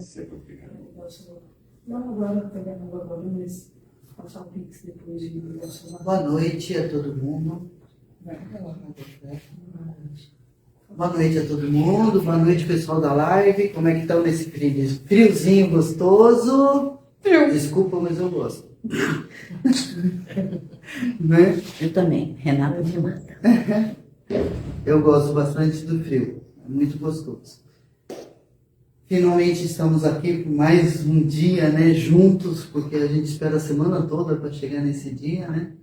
Sempre obrigado. Não agora, pegando agora, mas passar o Pix depois de Boa noite a todo mundo. Boa noite a todo mundo. Boa noite, pessoal da live. Como é que estão nesse friozinho gostoso? Desculpa, mas eu gosto. Né? Eu também, Renata me mata. Eu gosto bastante do frio. É muito gostoso. Finalmente estamos aqui por mais um dia, né, juntos, porque a gente espera a semana toda para chegar nesse dia, né?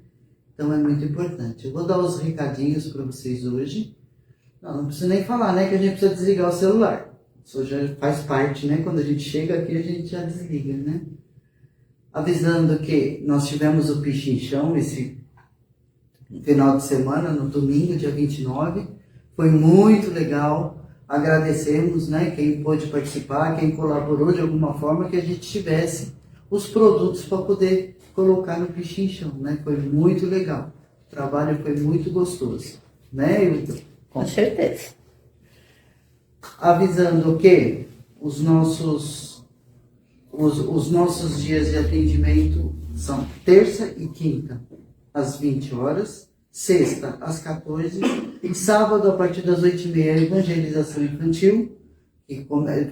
Então é muito importante. Eu vou dar os recadinhos para vocês hoje. Não preciso nem falar, né, que a gente precisa desligar o celular. Isso já faz parte, né? Quando a gente chega aqui, a gente já desliga, né? Avisando que nós tivemos o Pichinchão esse final de semana, no domingo, dia 29. Foi muito legal. Agradecemos, né, quem pôde participar, quem colaborou de alguma forma, que a gente tivesse os produtos para poder colocar no Pichinchão, né? Foi muito legal. O trabalho foi muito gostoso, né, Hilton? Com certeza. Avisando que os nossos dias de atendimento são terça e quinta, às 20 horas, sexta, às 14, e sábado, a partir das 8h30, evangelização infantil, que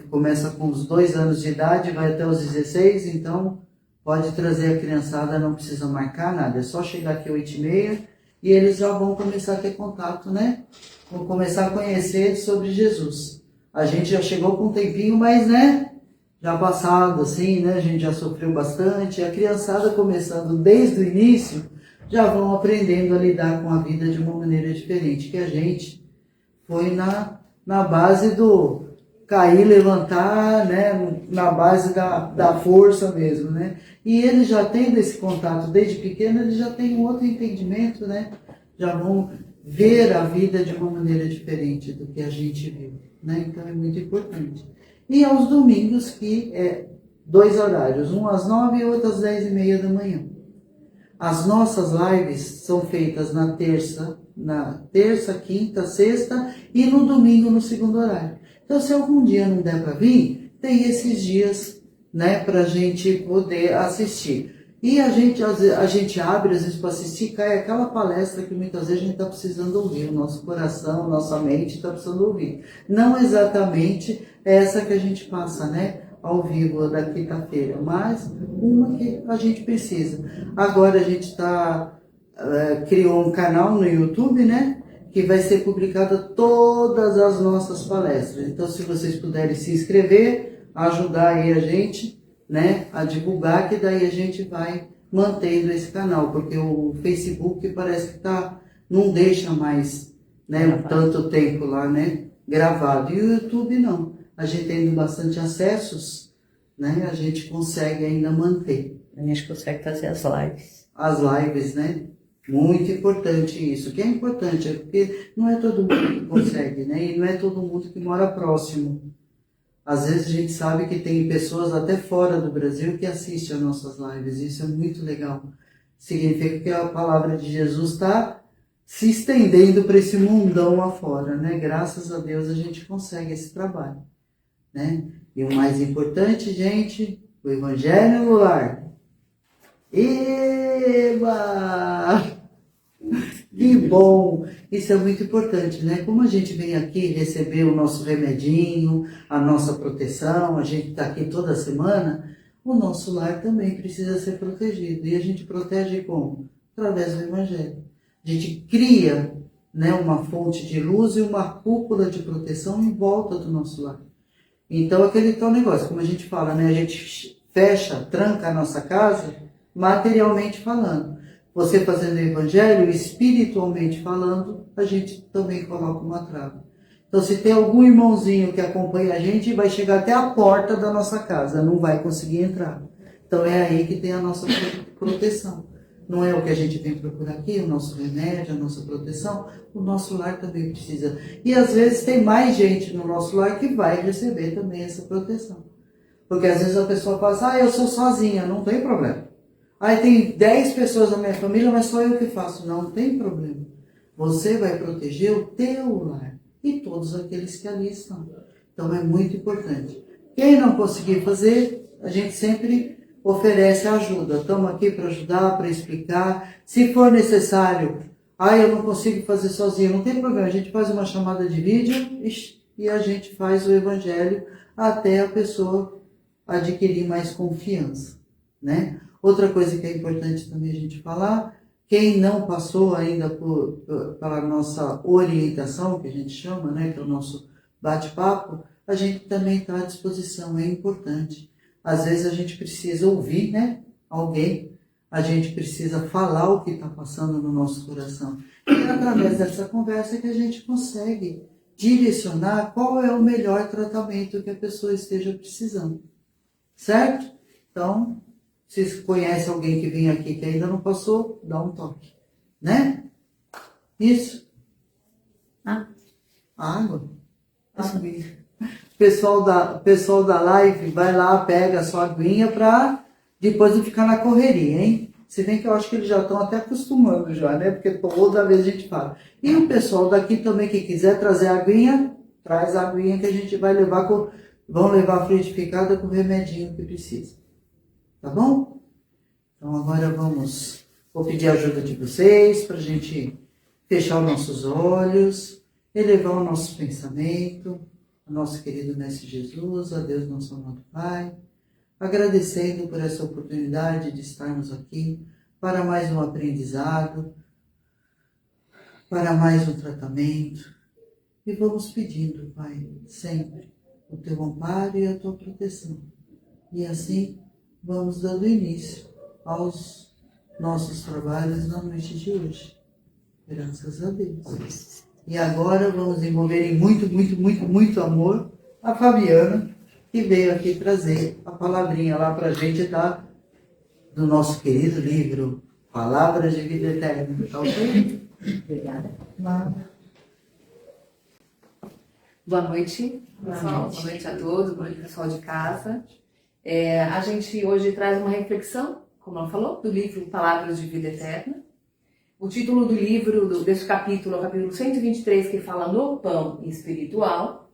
começa com os 2 anos de idade, vai até os 16, então pode trazer a criançada, não precisa marcar nada, é só chegar aqui às 8h30 e eles já vão começar a ter contato, né? Vão começar a conhecer sobre Jesus. A gente já chegou com um tempinho, mas, né? Já passado, assim, né? A gente já sofreu bastante. A criançada, começando desde o início, já vão aprendendo a lidar com a vida de uma maneira diferente. Que a gente foi na base do cair, levantar, né? Na base da força mesmo, né? E eles já tendo esse contato desde pequeno, eles já têm um outro entendimento, né? Já vão ver a vida de uma maneira diferente do que a gente viu, né? Então é muito importante. E aos domingos, que é 2 horários, um às 9 e outro às 10h30 da manhã. As nossas lives são feitas na terça, quinta, sexta e no domingo no segundo horário. Então, se algum dia não der para vir, tem esses dias, né, para a gente poder assistir. E a gente abre, às vezes, para assistir, cai aquela palestra que muitas vezes a gente está precisando ouvir. O nosso coração, nossa mente está precisando ouvir. Não exatamente essa que a gente passa, né, ao vivo da quinta-feira, mas uma que a gente precisa. Agora a gente criou um canal no YouTube, né, que vai ser publicada todas as nossas palestras. Então, se vocês puderem se inscrever, ajudar aí a gente, né, a divulgar, que daí a gente vai mantendo esse canal, porque o Facebook parece que não deixa mais, né, tanto tempo lá, né, gravado. E o YouTube não. A gente tendo bastante acessos, né, a gente consegue ainda manter. A gente consegue fazer as lives. As lives, né? Muito importante isso. O que é importante é porque não é todo mundo que consegue, né? E não é todo mundo que mora próximo. Às vezes a gente sabe que tem pessoas até fora do Brasil que assistem às nossas lives. Isso é muito legal. Significa que a palavra de Jesus está se estendendo para esse mundão afora, né? Graças a Deus a gente consegue esse trabalho, né? E o mais importante, gente, o Evangelho no lar. Eba! Que bom! Isso é muito importante, né? Como a gente vem aqui receber o nosso remedinho, a nossa proteção, a gente está aqui toda semana, o nosso lar também precisa ser protegido. E a gente protege como? Através do Evangelho. A gente cria, né, uma fonte de luz e uma cúpula de proteção em volta do nosso lar. Então, aquele tal negócio, como a gente fala, né? A gente fecha, tranca a nossa casa, materialmente falando. Você fazendo o evangelho, espiritualmente falando, a gente também coloca uma trava. Então, se tem algum irmãozinho que acompanha a gente, vai chegar até a porta da nossa casa, não vai conseguir entrar. Então, é aí que tem a nossa proteção. Não é o que a gente vem procurar aqui, o nosso remédio, a nossa proteção, o nosso lar também precisa. E às vezes tem mais gente no nosso lar que vai receber também essa proteção. Porque às vezes a pessoa fala, eu sou sozinha, não tem problema. Aí tem 10 pessoas na minha família, mas só eu que faço. Não tem problema. Você vai proteger o teu lar e todos aqueles que ali estão. Então é muito importante. Quem não conseguir fazer, a gente sempre oferece ajuda. Estamos aqui para ajudar, para explicar. Se for necessário, eu não consigo fazer sozinho, não tem problema. A gente faz uma chamada de vídeo e a gente faz o evangelho até a pessoa adquirir mais confiança, né? Outra coisa que é importante também a gente falar, quem não passou ainda pela nossa orientação, que a gente chama, né, que é o nosso bate-papo, a gente também está à disposição, é importante. Às vezes a gente precisa ouvir, né, alguém, a gente precisa falar o que está passando no nosso coração. E é através dessa conversa que a gente consegue direcionar qual é o melhor tratamento que a pessoa esteja precisando. Certo? Então, se conhece alguém que vem aqui que ainda não passou, dá um toque. Né? Isso. Água. Pessoal da live, vai lá, pega a sua aguinha para depois não ficar na correria, hein? Se bem que eu acho que eles já estão até acostumando já, né? Porque toda vez a gente fala. E o pessoal daqui também que quiser trazer a aguinha, traz a aguinha que a gente vai levar vão levar frutificada com o remedinho que precisa. Tá bom? Então agora vou pedir a ajuda de vocês para a gente fechar os nossos olhos, elevar o nosso pensamento, ao nosso querido Mestre Jesus, a Deus nosso amado Pai, agradecendo por essa oportunidade de estarmos aqui para mais um aprendizado, para mais um tratamento. E vamos pedindo, Pai, sempre o teu amparo e a tua proteção. E assim vamos dando início aos nossos trabalhos na noite de hoje. Graças a Deus. E agora vamos envolver em muito, muito, muito, muito amor a Fabiana, que veio aqui trazer a palavrinha lá para a gente, tá? Do nosso querido livro Palavras de Vida Eterna. Tá ok? Obrigada. Boa noite, pessoal. Boa noite a todos, boa noite, pessoal de casa. A gente hoje traz uma reflexão, como ela falou, do livro Palavras de Vida Eterna. O título do livro, desse capítulo, é o capítulo 123, que fala no pão espiritual.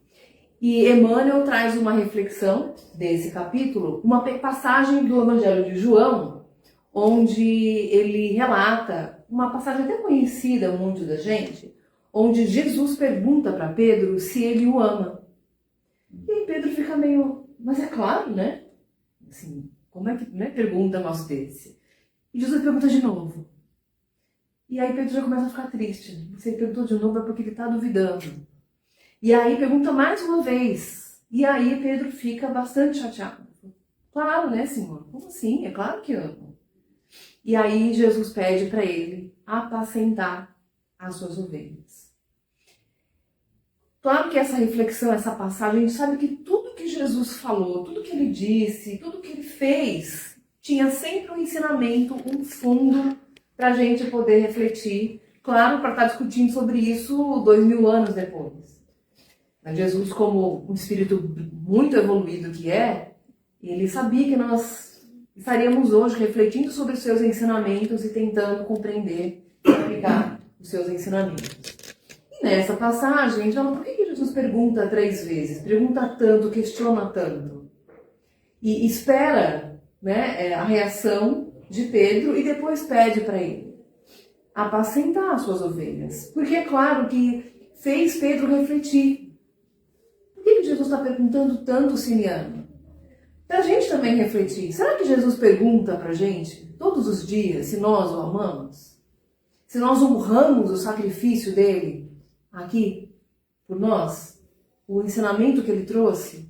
E Emmanuel traz uma reflexão desse capítulo, uma passagem do Evangelho de João, onde ele relata uma passagem até conhecida muito da gente, onde Jesus pergunta para Pedro se ele o ama. E aí Pedro fica meio, mas é claro, né? Assim, como é que pergunta um negócio desse? E Jesus pergunta de novo. E aí Pedro já começa a ficar triste. Se ele perguntou de novo é porque ele está duvidando. E aí pergunta mais uma vez. E aí Pedro fica bastante chateado. Claro, né, Senhor? Como assim? É claro que amo. E aí Jesus pede para ele apacentar as suas ovelhas. Claro que essa reflexão, essa passagem, a gente sabe que tudo que Jesus falou, tudo que ele disse, tudo que ele fez, tinha sempre um ensinamento, um fundo para a gente poder refletir. Claro, para estar discutindo sobre isso 2000 anos depois. Mas Jesus, como um espírito muito evoluído que ele sabia que nós estaríamos hoje refletindo sobre os seus ensinamentos e tentando compreender e aplicar os seus ensinamentos. E nessa passagem, a gente fala, por que Jesus pergunta 3 vezes? Pergunta tanto, questiona tanto? E espera, né, a reação de Pedro e depois pede para ele apacentar as suas ovelhas. Porque é claro que fez Pedro refletir. Por que Jesus está perguntando tanto, Simiano? Para a gente também refletir. Será que Jesus pergunta para a gente todos os dias se nós o amamos? Se nós honramos o sacrifício dele aqui por nós? O ensinamento que ele trouxe?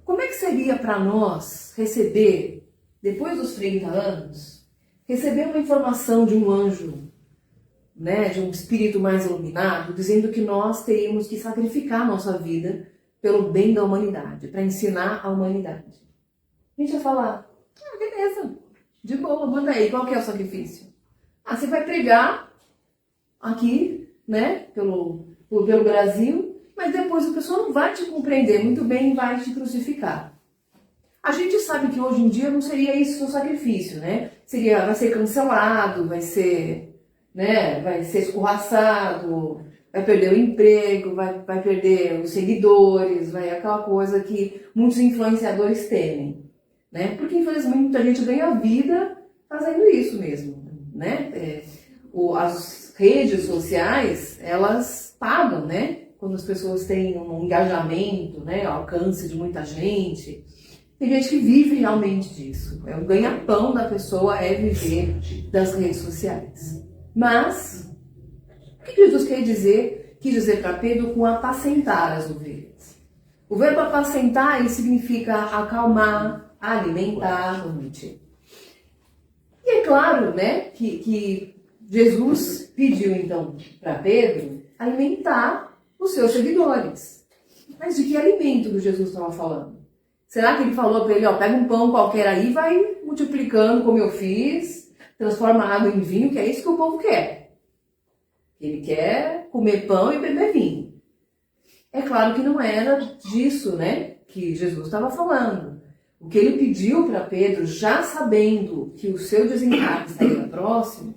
Como é que seria para nós receber, depois dos 30 anos, receber uma informação de um anjo, né, de um espírito mais iluminado, dizendo que nós teríamos que sacrificar nossa vida pelo bem da humanidade, para ensinar a humanidade? A gente vai falar, beleza, de boa, manda aí, qual que é o sacrifício? Você vai pregar aqui, né, pelo Brasil, mas depois a pessoa não vai te compreender muito bem e vai te crucificar. A gente sabe que hoje em dia não seria isso o sacrifício, né? Vai ser cancelado, vai ser escorraçado, vai perder o emprego, vai perder os seguidores, vai aquela coisa que muitos influenciadores temem, né? Porque infelizmente muita gente ganha vida fazendo isso mesmo, né? As redes sociais, elas pagam, né? Quando as pessoas têm um engajamento, né? Alcance de muita gente. Tem gente que vive realmente disso. O ganha-pão da pessoa é viver das redes sociais. Mas, o que Jesus quis dizer para Pedro com apacentar as ovelhas? O verbo apacentar, ele significa acalmar, alimentar, não mentir. E é claro, né, que Jesus pediu, então, para Pedro alimentar os seus seguidores. Mas de que alimento que Jesus estava falando? Será que ele falou para ele, ó, pega um pão qualquer aí, vai multiplicando como eu fiz, transforma a água em vinho, que é isso que o povo quer. Ele quer comer pão e beber vinho. É claro que não era disso, né, que Jesus estava falando. O que ele pediu para Pedro, já sabendo que o seu desencarne estaria próximo,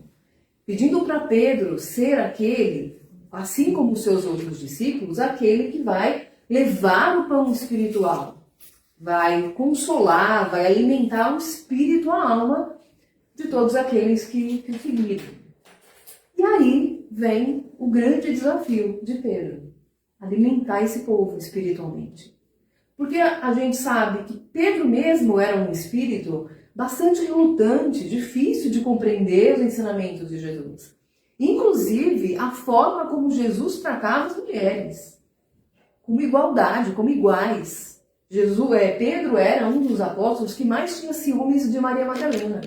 pedindo para Pedro ser aquele, assim como os seus outros discípulos, aquele que vai levar o pão espiritual, vai consolar, vai alimentar o espírito, a alma de todos aqueles que o seguiram. E aí vem o grande desafio de Pedro, alimentar esse povo espiritualmente. Porque a gente sabe que Pedro mesmo era um espírito bastante relutante, difícil de compreender os ensinamentos de Jesus. Inclusive, a forma como Jesus tratava as mulheres, como igualdade, como iguais. Pedro era um dos apóstolos que mais tinha ciúmes de Maria Madalena.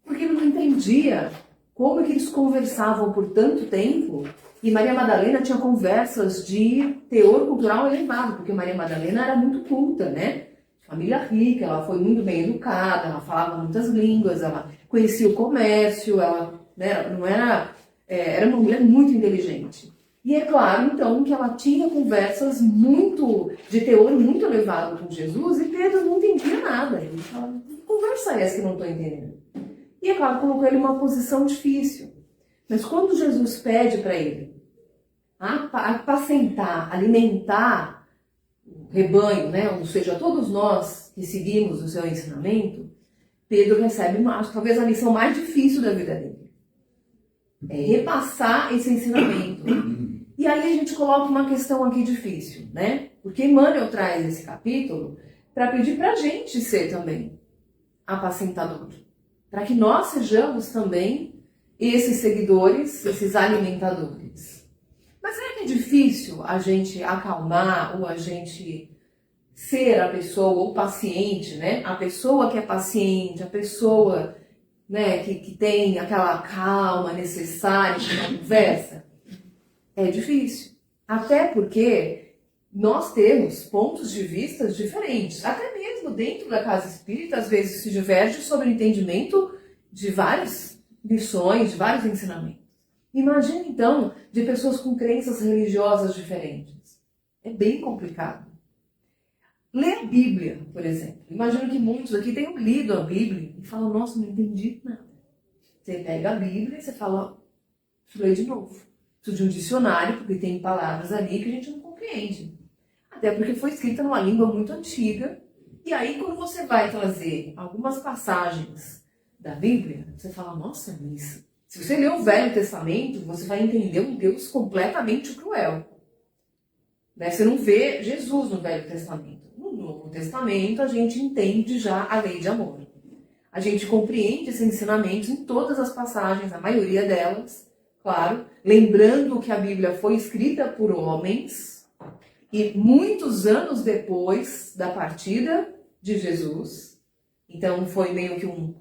Porque ele não entendia como é que eles conversavam por tanto tempo. E Maria Madalena tinha conversas de teor cultural elevado, porque Maria Madalena era muito culta, né? Família rica, ela foi muito bem educada, ela falava muitas línguas, ela conhecia o comércio, ela, né, não era uma mulher muito inteligente. E é claro, então, que ela tinha conversas de teor muito elevado com Jesus, e Pedro não entendia nada. Ele falava, que conversa é essa que eu não estou entendendo? E é claro, colocou ele numa posição difícil. Mas quando Jesus pede para ele apacentar, alimentar o rebanho, né? Ou seja, todos nós que seguimos o seu ensinamento, Pedro recebe, talvez, a lição mais difícil da vida dele. É repassar esse ensinamento. E aí a gente coloca uma questão aqui difícil, né? Porque Emmanuel traz esse capítulo para pedir para a gente ser também apacentador. Para que nós sejamos também esses seguidores, esses alimentadores. Mas será que é difícil a gente acalmar ou a gente ser a pessoa, ou paciente, né? A pessoa que é paciente, a pessoa, né, que tem aquela calma necessária para a conversa? É difícil. Até porque nós temos pontos de vista diferentes. Até mesmo dentro da casa espírita, às vezes se diverge sobre o entendimento de várias lições, de vários ensinamentos. Imagina, então, de pessoas com crenças religiosas diferentes. É bem complicado. Ler a Bíblia, por exemplo. Imagino que muitos aqui tenham lido a Bíblia e falam, nossa, não entendi nada. Você pega a Bíblia e você fala, lê de novo. Preciso de um dicionário, porque tem palavras ali que a gente não compreende. Até porque foi escrita numa língua muito antiga. E aí, quando você vai trazer algumas passagens da Bíblia, você fala, nossa, mas se você ler o Velho Testamento, você vai entender um Deus completamente cruel. Né? Você não vê Jesus no Velho Testamento. No Novo Testamento, a gente entende já a lei de amor. A gente compreende esses ensinamentos em todas as passagens, a maioria delas, claro, lembrando que a Bíblia foi escrita por homens e muitos anos depois da partida de Jesus. Então foi meio que um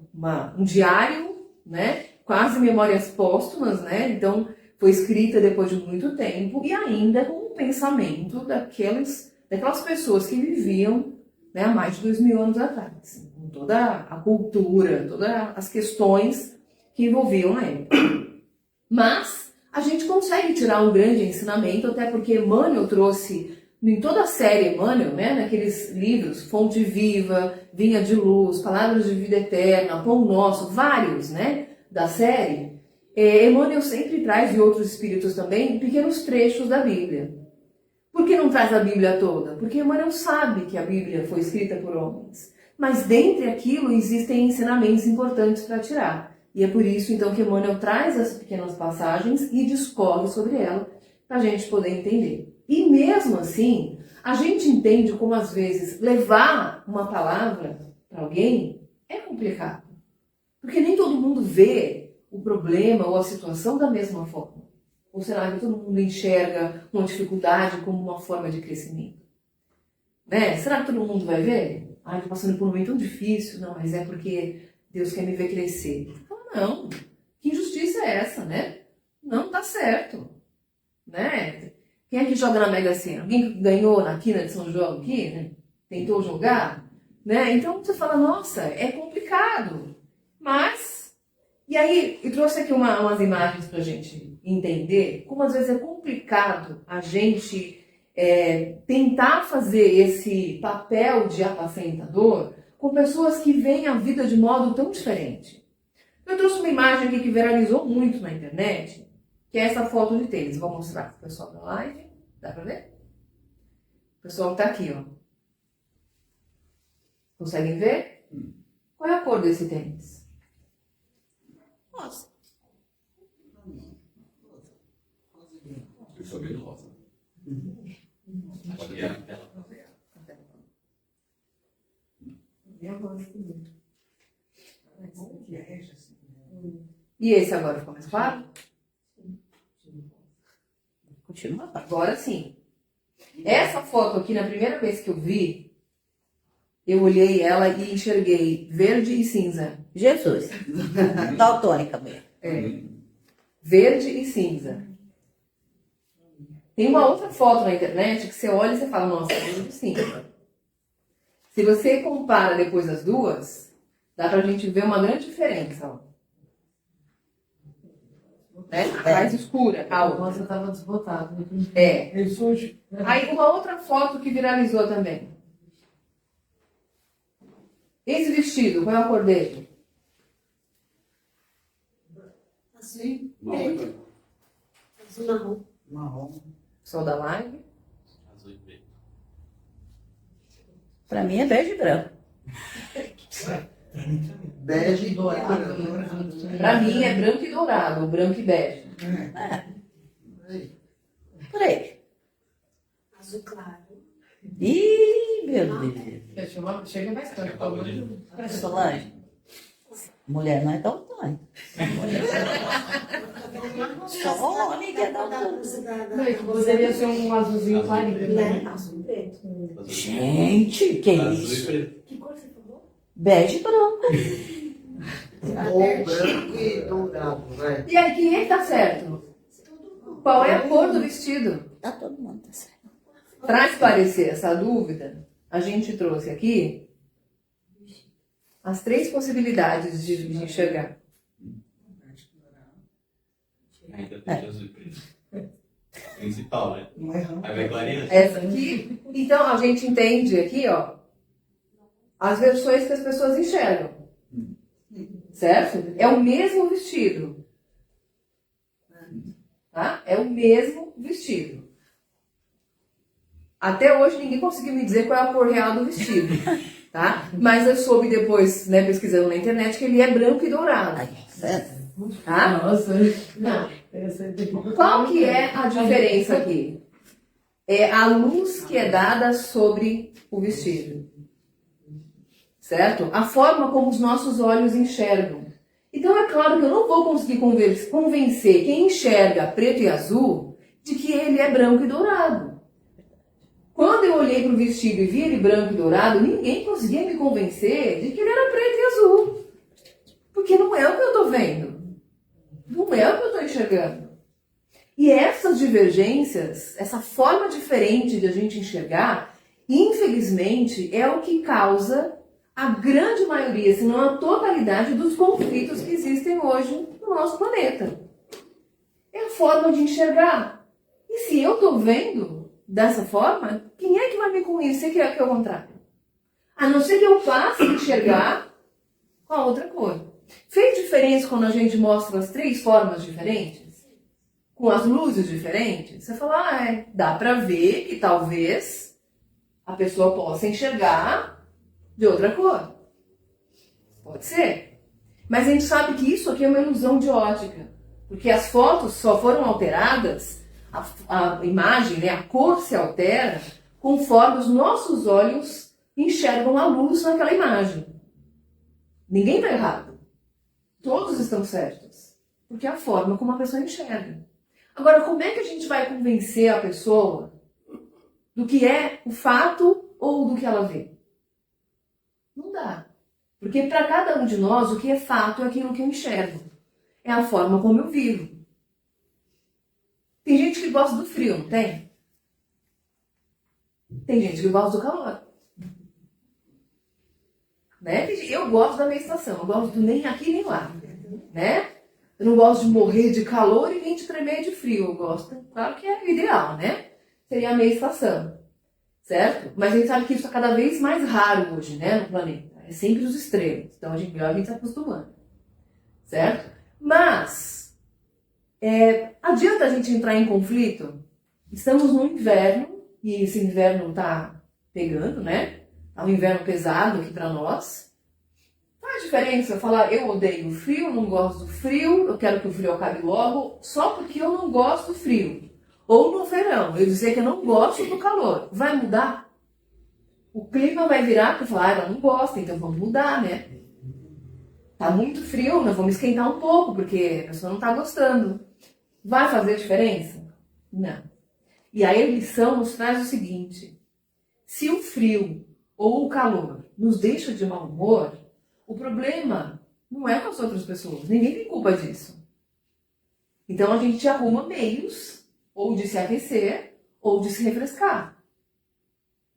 diário, né? Quase memórias póstumas, né? Então foi escrita depois de muito tempo e ainda com o pensamento daquelas pessoas que viviam, né, há mais de 2000 anos atrás. Com toda a cultura, todas as questões que envolviam a época. Mas a gente consegue tirar um grande ensinamento, até porque Emmanuel trouxe, em toda a série Emmanuel, né, naqueles livros, Fonte Viva, Vinha de Luz, Palavras de Vida Eterna, Pão Nosso, vários, né, da série, Emmanuel sempre traz, e outros espíritos também, pequenos trechos da Bíblia. Por que não traz a Bíblia toda? Porque Emmanuel sabe que a Bíblia foi escrita por homens. Mas dentre aquilo existem ensinamentos importantes para tirar. E é por isso, então, que Emmanuel traz essas pequenas passagens e discorre sobre ela para a gente poder entender. E mesmo assim, a gente entende como, às vezes, levar uma palavra para alguém é complicado. Porque nem todo mundo vê o problema ou a situação da mesma forma. Ou será que todo mundo enxerga uma dificuldade como uma forma de crescimento? Né? Será que todo mundo vai ver? Ah, estou passando por um momento tão difícil. Não, mas é porque Deus quer me ver crescer. Não, que injustiça é essa, né? Não tá certo, né? Quem é que joga na Mega Sena? Alguém que ganhou na quina de São João aqui, né? Tentou jogar, né? Então você fala, nossa, é complicado. Mas, e aí, eu trouxe aqui umas imagens pra gente entender como às vezes é complicado a gente tentar fazer esse papel de apacentador com pessoas que veem a vida de modo tão diferente. Eu trouxe uma imagem aqui que viralizou muito na internet, que é essa foto de tênis. Vou mostrar para o pessoal da live. Dá para ver? O pessoal que está aqui, ó. Conseguem ver? Qual é a cor desse tênis? Nossa. Eu sou bem rosa. Pode ver? Eu gosto muito. E esse agora ficou mais claro? Continua. Agora sim. Essa foto aqui, na primeira vez que eu vi, eu olhei ela e enxerguei verde e cinza. Jesus. Daltônica mesmo. Verde e cinza. Tem uma outra foto na internet que você olha e você fala, nossa, verde e cinza. Se você compara depois as duas, dá pra gente ver uma grande diferença, ó. Né? Mais escura, a A outra. rosa estava desbotada. É. Isso hoje. Aí uma outra foto que viralizou também. Esse vestido, qual é a cor dele? Assim. Azul Marrom. Marrom. Pessoal da live. e preto. Pra mim é bege e branco. Bege e Dourado. dourado. Pra mim é branco e dourado, branco e bege. Por aí. Azul claro. Ih, meu Deus. Chega mais perto. Tá bonito. Solange. Mulher não é daltônica. Só homem que é daltônica. Poderia ser um azulzinho clarinho. Né? Azul preto. Gente, que Azul e isso? preto. Que cor você falou? Bege e branco. Ou branco e dourado, vai. E aí, quem é que tá certo? Qual é a cor do vestido? Tá todo mundo tá certo. Para esclarecer essa dúvida, a gente trouxe aqui as 3 possibilidades de enxergar. Ainda tem azul e preto. Principal, né? Aí vai clarear. Essa aqui. Então, a gente entende aqui, ó, as versões que as pessoas enxergam. Certo? É o mesmo vestido. Tá? É o mesmo vestido. Até hoje ninguém conseguiu me dizer qual é a cor real do vestido. Tá? Mas eu soube depois, né, pesquisando na internet, que ele é branco e dourado. Ai, certo. Tá? Nossa. Não. Essa aí tem Qual que é a diferença aqui? É a luz que é dada sobre o vestido. Certo? A forma como os nossos olhos enxergam. Então é claro que eu não vou conseguir convencer quem enxerga preto e azul de que ele é branco e dourado. Quando eu olhei para o vestido e vi ele branco e dourado, ninguém conseguia me convencer de que ele era preto e azul. Porque não é o que eu estou vendo. Não é o que eu estou enxergando. E essas divergências, essa forma diferente de a gente enxergar, infelizmente, é o que causa a grande maioria, se não a totalidade, dos conflitos que existem hoje no nosso planeta. É a forma de enxergar. E se eu estou vendo dessa forma, quem é que vai me convencer que é o contrário? A não ser que eu passe a enxergar com a outra cor. Fez diferença quando a gente mostra as 3 formas diferentes? Com as luzes diferentes? Você fala, dá pra ver que talvez a pessoa possa enxergar de outra cor. Pode ser. Mas a gente sabe que isso aqui é uma ilusão de ótica. Porque as fotos só foram alteradas, a imagem, né, a cor se altera conforme os nossos olhos enxergam a luz naquela imagem. Ninguém está errado. Todos estão certos. Porque é a forma como a pessoa enxerga. Agora, como é que a gente vai convencer a pessoa do que é o fato ou do que ela vê? Não dá. Porque para cada um de nós, o que é fato é aquilo que eu enxergo. É a forma como eu vivo. Tem gente que gosta do frio, não tem? Tem gente que gosta do calor. Né? Eu gosto da minha estação. Eu gosto do nem aqui nem lá. Né? Eu não gosto de morrer de calor e nem de tremer de frio. Eu gosto, claro que é o ideal, né? Seria a meia estação. Certo? Mas a gente sabe que isso é cada vez mais raro hoje, né, no planeta. É sempre os extremos. Então, melhor a gente se acostumando. Certo? Mas, adianta a gente entrar em conflito? Estamos no inverno, e esse inverno está pegando, né? É um inverno pesado aqui para nós. Faz diferença eu falar, eu odeio o frio, não gosto do frio, eu quero que o frio acabe logo, só porque eu não gosto do frio. Ou no verão, eu dizer que eu não gosto do calor. Vai mudar? O clima vai virar para falar, ela não gosta, então vamos mudar, né? Tá muito frio, nós vamos esquentar um pouco, porque a pessoa não tá gostando. Vai fazer diferença? Não. E aí a lição nos traz o seguinte: se o frio ou o calor nos deixa de mau humor, o problema não é com as outras pessoas. Ninguém tem culpa disso. Então a gente arruma meios ou de se aquecer ou de se refrescar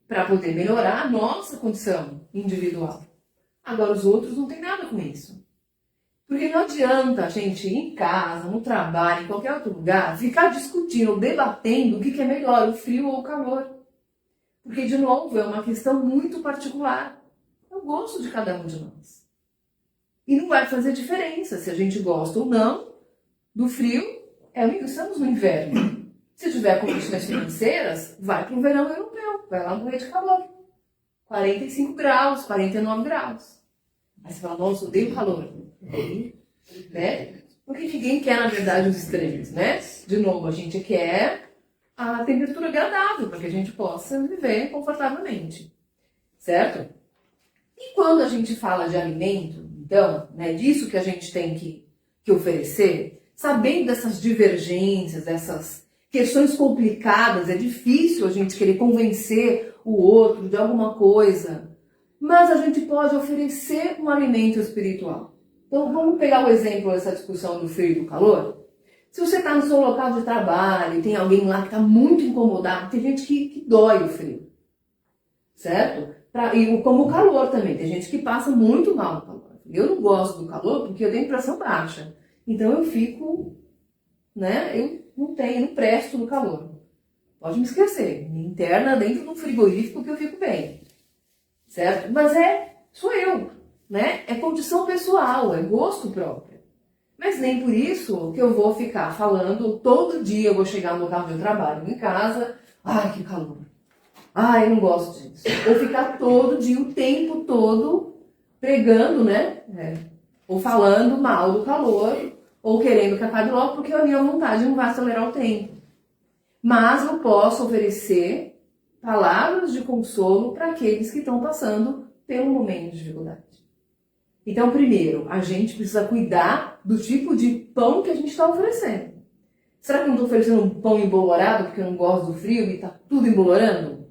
para poder melhorar a nossa condição individual. Agora os outros não têm nada com isso. Porque não adianta a gente ir em casa, no trabalho, em qualquer outro lugar, ficar discutindo, debatendo o que é melhor, o frio ou o calor. Porque, de novo, é uma questão muito particular. Eu gosto de cada um de nós. E não vai fazer diferença se a gente gosta ou não do frio. Estamos no inverno. Se tiver condições financeiras, vai para o verão europeu. Vai lá morrer de calor. 45 graus, 49 graus. Aí você fala, nossa, eu odeio calor. Né? Porque ninguém quer, na verdade, os extremos, né? De novo, a gente quer a temperatura agradável para que a gente possa viver confortavelmente. Certo? E quando a gente fala de alimento, então, né, disso que a gente tem que oferecer, sabendo dessas divergências, dessas questões complicadas, é difícil a gente querer convencer o outro de alguma coisa, mas a gente pode oferecer um alimento espiritual. Então, vamos pegar o exemplo dessa discussão do frio e do calor. Se você está no seu local de trabalho e tem alguém lá que está muito incomodado, tem gente que dói o frio, certo? E como o calor também, tem gente que passa muito mal no calor. Eu não gosto do calor porque eu tenho pressão baixa. Então eu fico, né, eu não presto no calor. Pode me esquecer, me interna dentro de um frigorífico que eu fico bem, certo? Mas sou eu, né? É condição pessoal, é gosto próprio. Mas nem por isso que eu vou ficar falando, todo dia eu vou chegar no local onde eu trabalho, em casa, ai que calor, ai eu não gosto disso. Ou ficar todo dia, o tempo todo, pregando, né? Ou falando mal do calor, ou querendo que acabe logo, porque a minha vontade não vai acelerar o tempo. Mas eu posso oferecer palavras de consolo para aqueles que estão passando pelo momento de dificuldade. Então, primeiro, a gente precisa cuidar do tipo de pão que a gente está oferecendo. Será que eu não estou oferecendo um pão embolorado porque eu não gosto do frio e está tudo embolorando?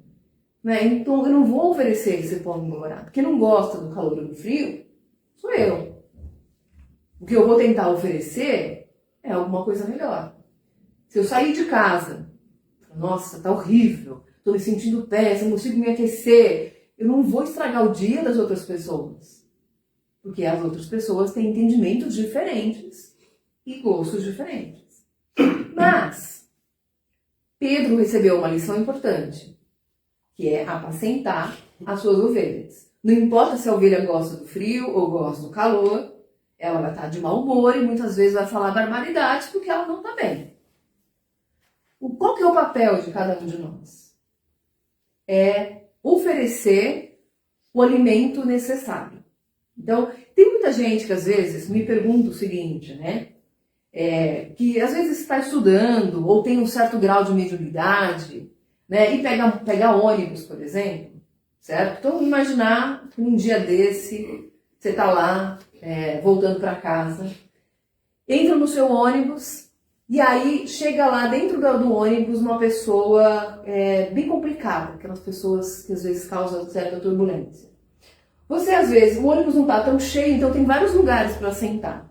Né? Então, eu não vou oferecer esse pão embolorado. Quem não gosta do calor ou do frio, sou eu. O que eu vou tentar oferecer é alguma coisa melhor. Se eu sair de casa, nossa, tá horrível, estou me sentindo péssimo, não consigo me aquecer, eu não vou estragar o dia das outras pessoas. Porque as outras pessoas têm entendimentos diferentes e gostos diferentes. Mas Pedro recebeu uma lição importante, que é apacentar as suas ovelhas. Não importa se a ovelha gosta do frio ou gosta do calor, Ela vai estar de mau humor e muitas vezes vai falar barbaridades porque ela não está bem. Qual que é o papel de cada um de nós? É oferecer o alimento necessário. Então, tem muita gente que às vezes me pergunta o seguinte, né? Que às vezes está estudando ou tem um certo grau de mediunidade, né? E pega ônibus, por exemplo, certo? Então, imaginar que um dia desse você está lá, voltando para casa, entra no seu ônibus e aí chega lá dentro do ônibus uma pessoa bem complicada, aquelas pessoas que às vezes causam certa turbulência. Você, às vezes, o ônibus não está tão cheio, então tem vários lugares para sentar.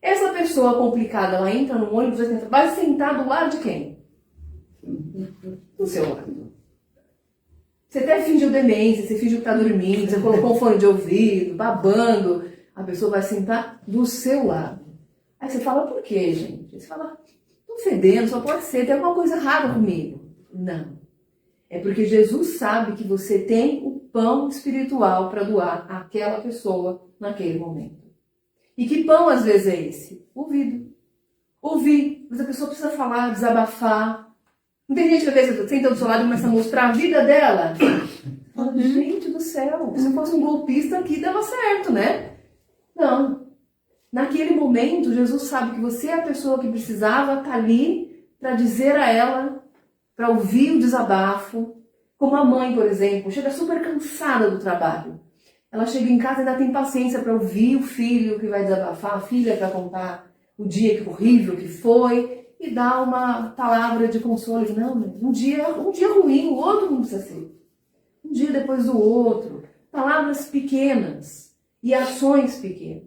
Essa pessoa complicada, ela entra no ônibus, vai sentar do lado de quem? Do seu lado. Você até fingiu demência, você fingiu que está dormindo, você colocou um fone de ouvido, babando, a pessoa vai sentar do seu lado. Aí você fala, por quê, gente? Aí você fala, tô fedendo, só pode ser, tem alguma coisa errada comigo. Não. É porque Jesus sabe que você tem o pão espiritual para doar àquela pessoa naquele momento. E que pão às vezes é esse? Ouvido. Ouvir. Mas a pessoa precisa falar, desabafar. Não tem gente que às vezes senta do seu lado e começa a mostrar a vida dela. Fala, gente do céu, se eu fosse um golpista aqui dava certo, né? Não. Naquele momento, Jesus sabe que você é a pessoa que precisava estar ali para dizer a ela, para ouvir o desabafo. Como a mãe, por exemplo, chega super cansada do trabalho. Ela chega em casa e ainda tem paciência para ouvir o filho que vai desabafar, a filha para contar o dia horrível que foi e dar uma palavra de consolo. Não, um dia ruim, o outro não precisa ser. Um dia depois do outro. Palavras pequenas e ações pequenas.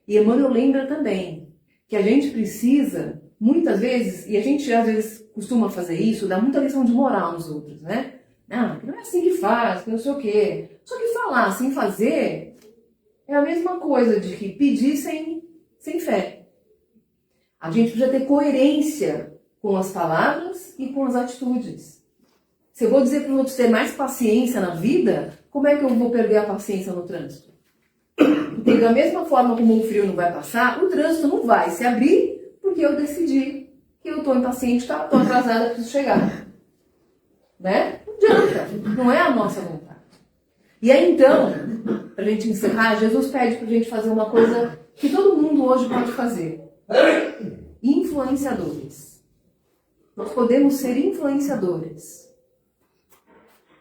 E Emmanuel lembra também que a gente precisa, muitas vezes, e a gente às vezes costuma fazer isso, dá muita lição de moral nos outros, né? Não é assim que faz, que não sei o quê. Só que falar sem fazer é a mesma coisa de que pedir sem fé. A gente precisa ter coerência com as palavras e com as atitudes. Se eu vou dizer para os outros ter mais paciência na vida, como é que eu vou perder a paciência no trânsito? Porque da mesma forma como o frio não vai passar, o trânsito não vai se abrir porque eu decidi que eu estou impaciente, estou atrasada, preciso chegar. Né? Não adianta, não é a nossa vontade. E aí então, para a gente encerrar, Jesus pede para a gente fazer uma coisa que todo mundo hoje pode fazer. Influenciadores. Nós podemos ser influenciadores.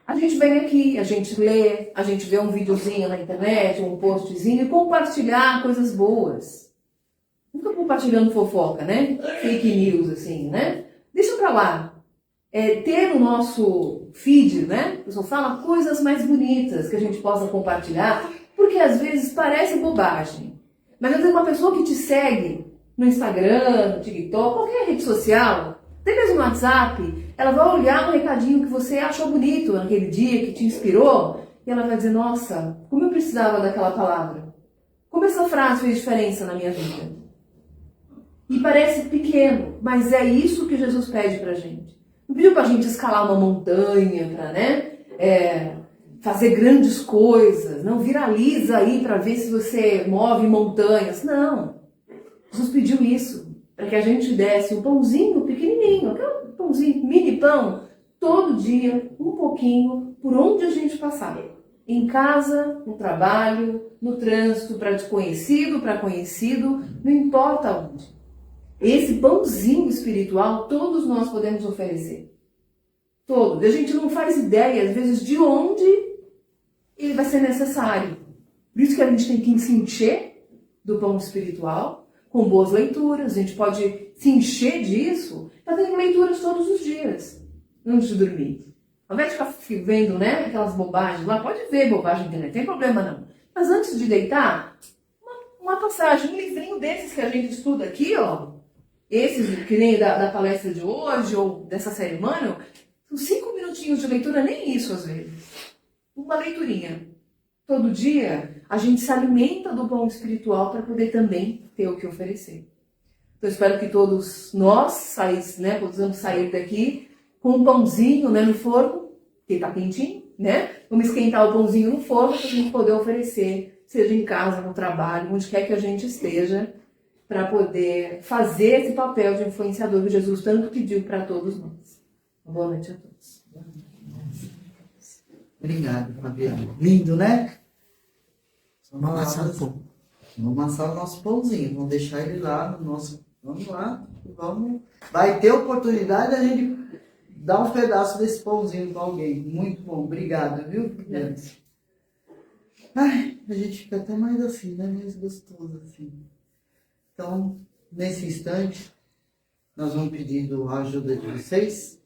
A gente vem aqui, a gente lê, a gente vê um videozinho na internet, um postzinho e compartilhar coisas boas. Nunca compartilhando fofoca, né? Fake news, assim, né? Deixa pra lá. Ter o nosso feed, né? Eu só falo coisas mais bonitas que a gente possa compartilhar, porque às vezes parece bobagem. Mas às vezes uma pessoa que te segue no Instagram, no TikTok, qualquer rede social, até mesmo no WhatsApp, ela vai olhar um recadinho que você achou bonito naquele dia, que te inspirou, e ela vai dizer, nossa, como eu precisava daquela palavra. Como essa frase fez diferença na minha vida. E parece pequeno, mas é isso que Jesus pede pra gente. Não pediu pra gente escalar uma montanha, pra, fazer grandes coisas, não viraliza aí para ver se você move montanhas. Não. Jesus pediu isso, para que a gente desse um pãozinho pequenininho, aquele pãozinho, mini pão, todo dia, um pouquinho, por onde a gente passar. Em casa, no trabalho, no trânsito, para desconhecido, para conhecido, não importa onde. Esse pãozinho espiritual, todos nós podemos oferecer. Todos. A gente não faz ideia, às vezes, de onde ele vai ser necessário. Por isso que a gente tem que se encher do pão espiritual, com boas leituras. A gente pode se encher disso fazendo leituras todos os dias, antes de dormir. Ao invés de ficar vendo, né, aquelas bobagens lá, pode ver bobagem na internet, não tem problema não. Mas antes de deitar, uma passagem, um livrinho desses que a gente estuda aqui, ó, esses que nem da palestra de hoje, ou dessa série Emmanuel, são 5 minutinhos de leitura, nem isso às vezes. Uma leiturinha. Todo dia a gente se alimenta do pão espiritual para poder também ter o que oferecer. Então eu espero que todos nós possamos sair daqui com um pãozinho, né, no forno, que está quentinho, né? Vamos esquentar o pãozinho no forno para a gente poder oferecer, seja em casa, no trabalho, onde quer que a gente esteja, para poder fazer esse papel de influenciador que Jesus tanto pediu para todos nós. Boa noite a todos. Obrigado, Fabiana. Lindo, né? Vamos amassar um pouco. Vamos amassar o nosso pãozinho. Vamos deixar ele lá no nosso... Vamos lá. Vamos... Vai ter oportunidade da gente dar um pedaço desse pãozinho para alguém. Muito bom. Obrigado, viu, Fabiana? Ai, a gente fica até mais assim, né? Mais gostoso assim. Então, nesse instante, nós vamos pedindo a ajuda de vocês.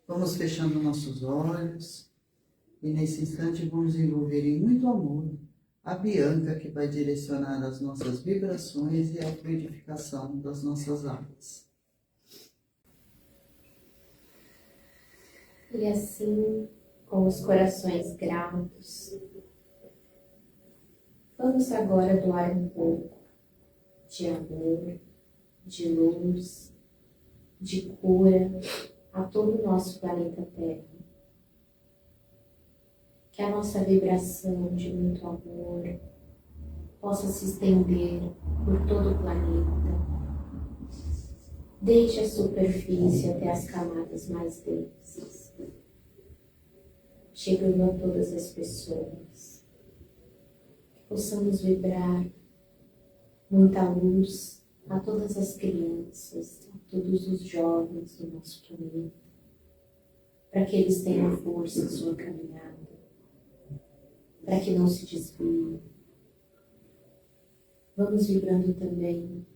Vamos fechando nossos olhos. E nesse instante vamos envolver em muito amor a Bianca, que vai direcionar as nossas vibrações e a fluidificação das nossas almas. E assim, com os corações gratos, vamos agora doar um pouco de amor, de luz, de cura a todo o nosso planeta Terra. Que a nossa vibração de muito amor possa se estender por todo o planeta, desde a superfície até as camadas mais densas, chegando a todas as pessoas. Que possamos vibrar muita luz a todas as crianças, a todos os jovens do nosso planeta, para que eles tenham força em sua caminhada, para que não se desviem. Vamos vibrando também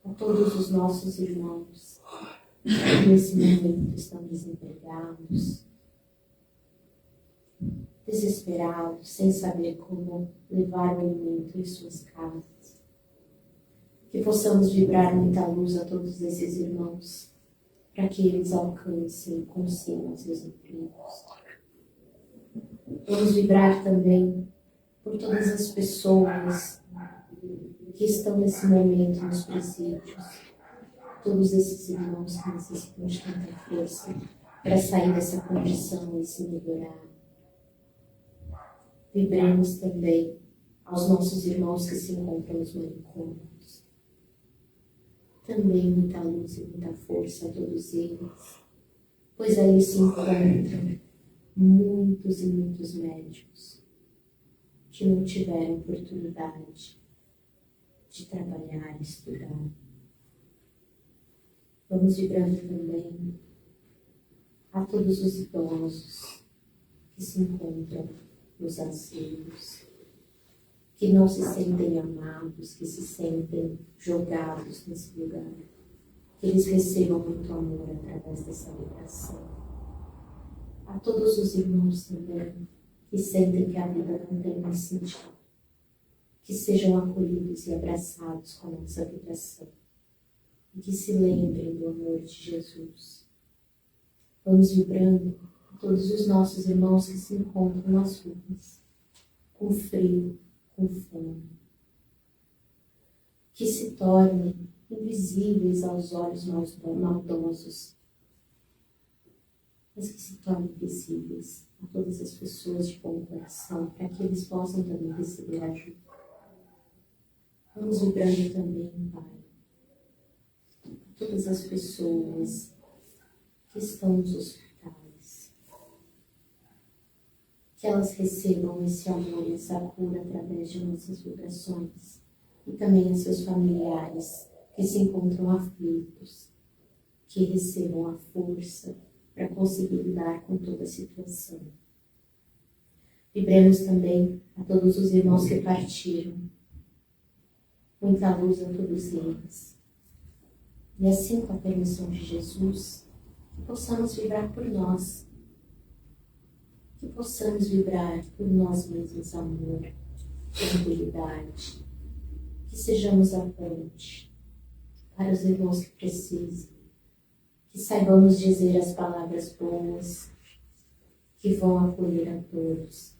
a todos os nossos irmãos que nesse momento estão desempregados, desesperados, sem saber como levar o alimento em suas casas. Que possamos vibrar muita luz a todos esses irmãos, para que eles alcancem e consigam seus empregos. Vamos vibrar também por todas as pessoas que estão nesse momento nos presídios, todos esses irmãos que necessitam de tanta força para sair dessa condição e se melhorar. Vibremos também aos nossos irmãos que se encontram nos manicômios. Também muita luz e muita força a todos eles, pois aí se encontram muitos e muitos médicos que não tiveram oportunidade de trabalhar e estudar. Vamos vibrando também a todos os idosos que se encontram nos asilos, que não se sentem amados, que se sentem jogados nesse lugar, que eles recebam muito amor através dessa vibração. A todos os irmãos também que sentem que a vida não tem mais sentido, que sejam acolhidos e abraçados com a nossa vibração e que se lembrem do amor de Jesus. Vamos vibrando a todos os nossos irmãos que se encontram nas ruas, com frio, com fome, que se tornem invisíveis aos olhos maldosos, mas que se tornem visíveis a todas as pessoas de bom coração, para que eles possam também receber ajuda. Vamos vibrando também, Pai, a todas as pessoas que estão nos hospitais, que elas recebam esse amor e essa cura através de nossas vibrações, e também a seus familiares que se encontram aflitos, que recebam a força para conseguir lidar com toda a situação. Vibremos também a todos os irmãos que partiram, muita luz a todos eles. E assim, com a permissão de Jesus, que possamos vibrar por nós, que possamos vibrar por nós mesmos amor, tranquilidade, que sejamos a ponte para os irmãos que precisam, que saibamos dizer as palavras boas que vão acolher a todos,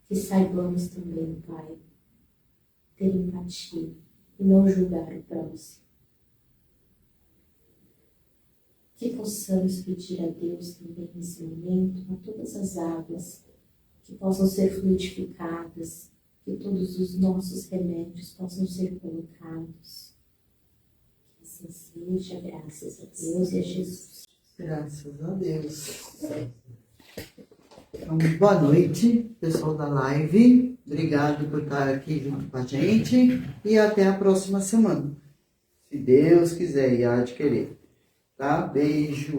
que saibamos também, Pai, ter empatia e não julgar o próximo. que possamos pedir a Deus também nesse momento, a todas as águas, que possam ser fluidificadas, que todos os nossos remédios possam ser colocados. Que assim seja, graças a Deus e a Jesus. Graças a Deus. Então, boa noite, pessoal da live. Obrigado por estar aqui junto com a gente e até a próxima semana. Se Deus quiser e há de querer. Tá? Beijo.